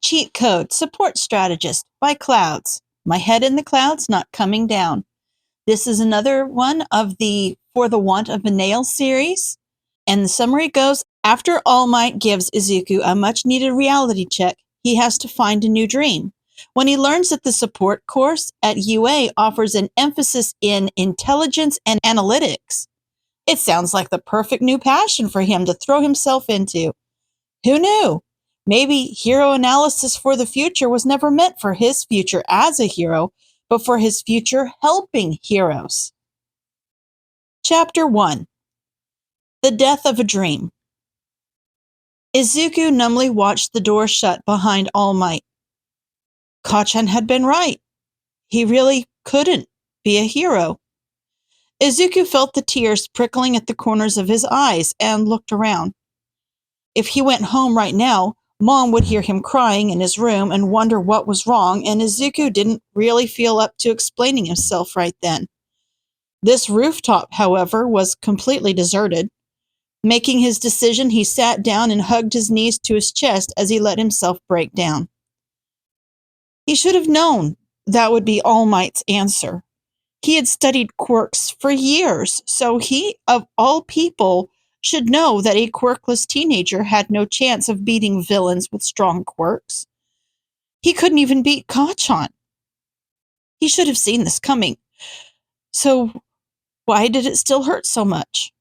Cheat Code Support Strategist by Clouds. My head in the clouds, not coming down. This is another one of the For the Want of a Nail series. And the summary goes, after All Might gives Izuku a much-needed reality check, he has to find a new dream. When he learns that the support course at UA offers an emphasis in intelligence and analytics, it sounds like the perfect new passion for him to throw himself into. Who knew? Maybe hero analysis for the future was never meant for his future as a hero, but for his future helping heroes. Chapter 1. The Death of a Dream. Izuku numbly watched the door shut behind All Might. Kacchan had been right. He really couldn't be a hero. Izuku felt the tears prickling at the corners of his eyes and looked around. If he went home right now, Mom would hear him crying in his room and wonder what was wrong, and Izuku didn't really feel up to explaining himself right then. This rooftop, however, was completely deserted. Making his decision, he sat down and hugged his knees to his chest as he let himself break down. He should have known that would be All Might's answer. He had studied quirks for years, so he, of all people, should know that a quirkless teenager had no chance of beating villains with strong quirks. He couldn't even beat Kacchan. He should have seen this coming. So why did it still hurt so much?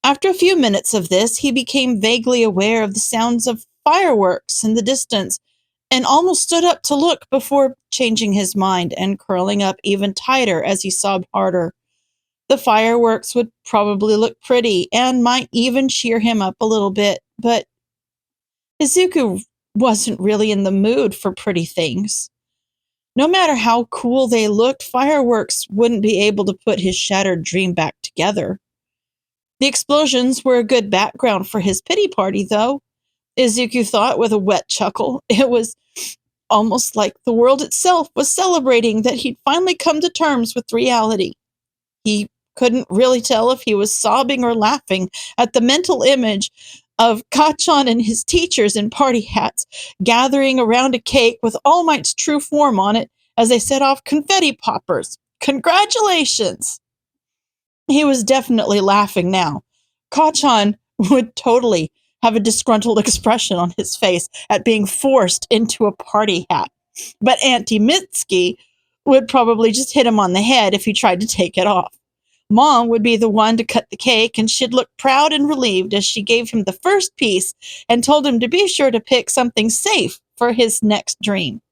After a few minutes of this, he became vaguely aware of the sounds of fireworks in the distance and almost stood up to look before changing his mind and curling up even tighter as he sobbed harder. The fireworks would probably look pretty and might even cheer him up a little bit, but Izuku wasn't really in the mood for pretty things. No matter how cool they looked, fireworks wouldn't be able to put his shattered dream back together. The explosions were a good background for his pity party, though, Izuku thought with a wet chuckle. It was almost like the world itself was celebrating that he'd finally come to terms with reality. He couldn't really tell if he was sobbing or laughing at the mental image of Kacchan and his teachers in party hats gathering around a cake with All Might's true form on it as they set off confetti poppers. Congratulations! He was definitely laughing now. Kacchan would totally have a disgruntled expression on his face at being forced into a party hat. But Auntie Mitsuki would probably just hit him on the head if he tried to take it off. Mom would be the one to cut the cake, and she'd look proud and relieved as she gave him the first piece and told him to be sure to pick something safe for his next dream.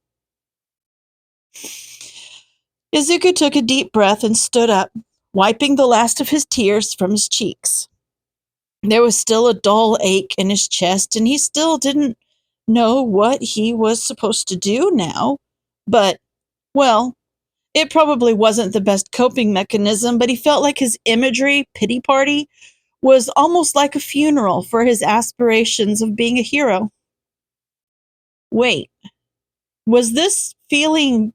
Izuku took a deep breath and stood up, wiping the last of his tears from his cheeks. There was still a dull ache in his chest, and he still didn't know what he was supposed to do now. But, well, it probably wasn't the best coping mechanism, but he felt like his imagery pity party was almost like a funeral for his aspirations of being a hero. Wait, was this feeling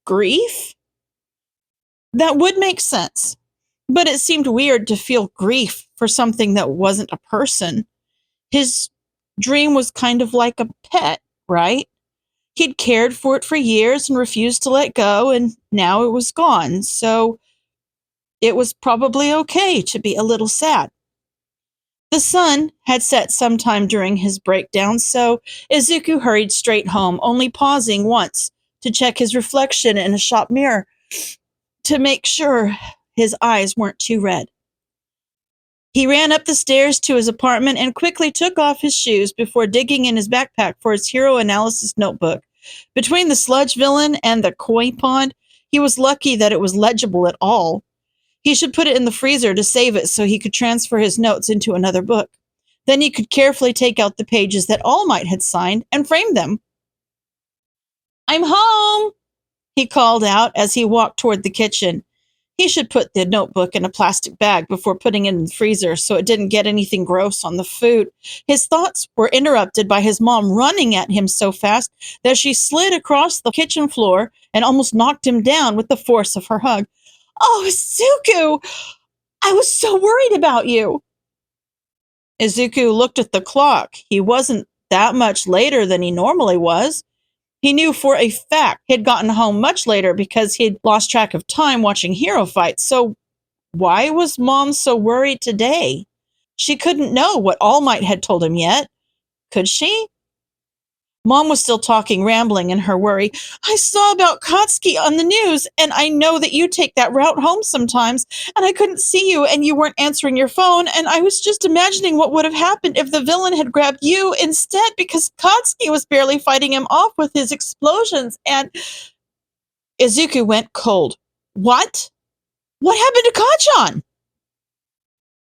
grief? That would make sense, but it seemed weird to feel grief for something that wasn't a person. His dream was kind of like a pet, right? He'd cared for it for years and refused to let go, and now it was gone, so it was probably okay to be a little sad. The sun had set sometime during his breakdown, so Izuku hurried straight home, only pausing once to check his reflection in a shop mirror to make sure his eyes weren't too red. He ran up the stairs to his apartment and quickly took off his shoes before digging in his backpack for his hero analysis notebook. Between the sludge villain and the koi pond, he was lucky that it was legible at all. He should put it in the freezer to save it so he could transfer his notes into another book. Then he could carefully take out the pages that All Might had signed and frame them. "I'm home!" he called out as he walked toward the kitchen. He should put the notebook in a plastic bag before putting it in the freezer so it didn't get anything gross on the food. His thoughts were interrupted by his mom running at him so fast that she slid across the kitchen floor and almost knocked him down with the force of her hug. "Oh, Izuku! I was so worried about you!" Izuku looked at the clock. He wasn't that much later than he normally was. He knew for a fact he'd gotten home much later because he'd lost track of time watching hero fights. So why was Mom so worried today? She couldn't know what All Might had told him yet, could she? Mom was still talking, rambling in her worry. I saw about Kotsky on the news, and I know that you take that route home sometimes, and I couldn't see you, and you weren't answering your phone, and I was just imagining what would have happened if the villain had grabbed you instead, because Kotsky was barely fighting him off with his explosions, and Izuku went cold. What? What happened to Kachan?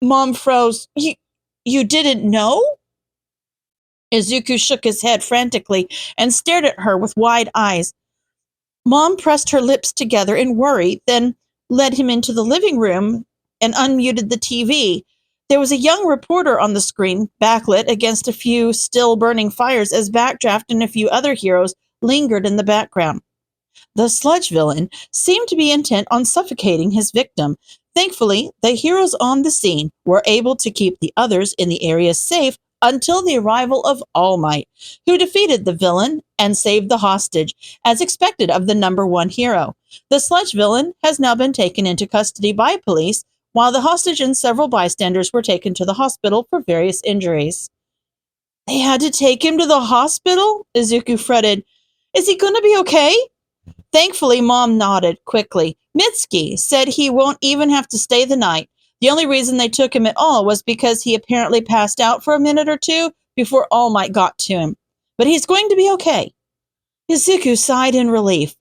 Mom froze. You didn't know? Izuku shook his head frantically and stared at her with wide eyes. Mom pressed her lips together in worry, then led him into the living room and unmuted the TV. There was a young reporter on the screen, backlit against a few still burning fires as Backdraft and a few other heroes lingered in the background. The sludge villain seemed to be intent on suffocating his victim. Thankfully, the heroes on the scene were able to keep the others in the area safe until the arrival of All Might, who defeated the villain and saved the hostage, as expected of the number one hero. The sludge villain has now been taken into custody by police, while the hostage and several bystanders were taken to the hospital for various injuries. They had to take him to the hospital? Izuku fretted. Is he going to be okay? Thankfully, Mom nodded quickly. Mitsuki said he won't even have to stay the night. The only reason they took him at all was because he apparently passed out for a minute or two before All Might got to him. But he's going to be okay. Izuku sighed in relief.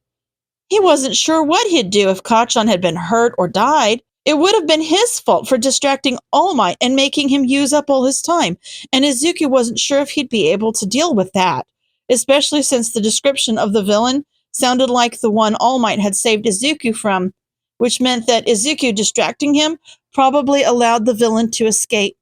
He wasn't sure what he'd do if Kachan had been hurt or died. It would have been his fault for distracting All Might and making him use up all his time, and Izuku wasn't sure if he'd be able to deal with that, especially since the description of the villain sounded like the one All Might had saved Izuku from, which meant that Izuku distracting him probably allowed the villain to escape.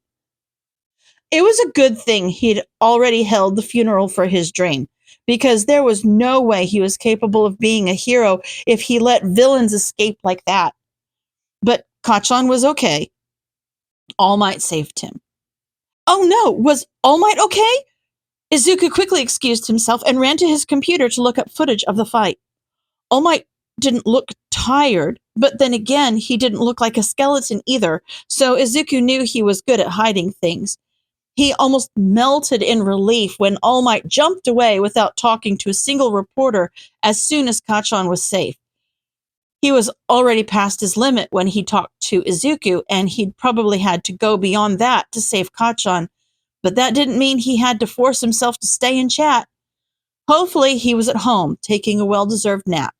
It was a good thing he'd already held the funeral for his dream, because there was no way he was capable of being a hero if he let villains escape like that. But Kachan was okay. All Might saved him. Oh no, was All Might okay? Izuku quickly excused himself and ran to his computer to look up footage of the fight. All Might didn't look tired, but then again, he didn't look like a skeleton either, so Izuku knew he was good at hiding things. He almost melted in relief when All Might jumped away without talking to a single reporter as soon as Kachan was safe. He was already past his limit when he talked to Izuku, and he'd probably had to go beyond that to save Kachan, but that didn't mean he had to force himself to stay and chat. Hopefully, he was at home, taking a well-deserved nap.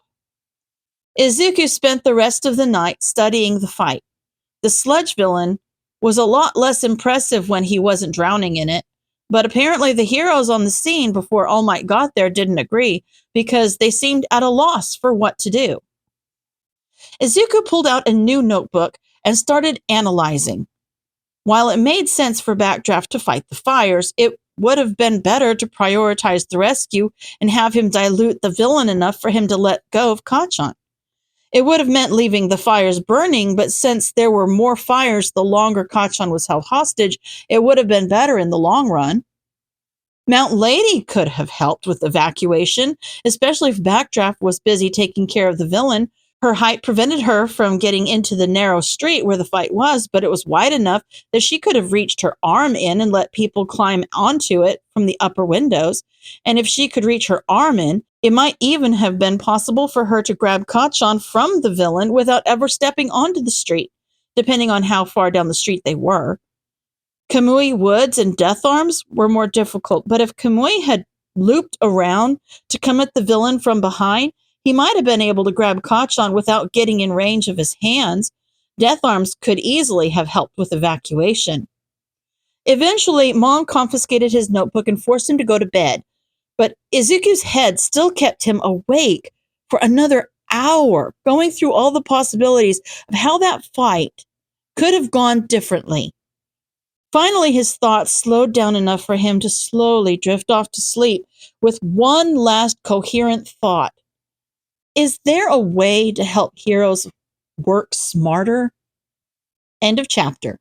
Izuku spent the rest of the night studying the fight. The sludge villain was a lot less impressive when he wasn't drowning in it, but apparently the heroes on the scene before All Might got there didn't agree, because they seemed at a loss for what to do. Izuku pulled out a new notebook and started analyzing. While it made sense for Backdraft to fight the fires, it would have been better to prioritize the rescue and have him dilute the villain enough for him to let go of Kachan. It would have meant leaving the fires burning, but since there were more fires the longer Kachan was held hostage, it would have been better in the long run. Mount Lady could have helped with evacuation, especially if Backdraft was busy taking care of the villain. Her height prevented her from getting into the narrow street where the fight was, but it was wide enough that she could have reached her arm in and let people climb onto it from the upper windows. And if she could reach her arm in, it might even have been possible for her to grab Kachan from the villain without ever stepping onto the street, depending on how far down the street they were. Kamui Woods and Death Arms were more difficult, but if Kamui had looped around to come at the villain from behind, he might have been able to grab Kachan without getting in range of his hands. Death Arms could easily have helped with evacuation. Eventually, Mom confiscated his notebook and forced him to go to bed, but Izuku's head still kept him awake for another hour, going through all the possibilities of how that fight could have gone differently. Finally, his thoughts slowed down enough for him to slowly drift off to sleep with one last coherent thought. Is there a way to help heroes work smarter? End of chapter.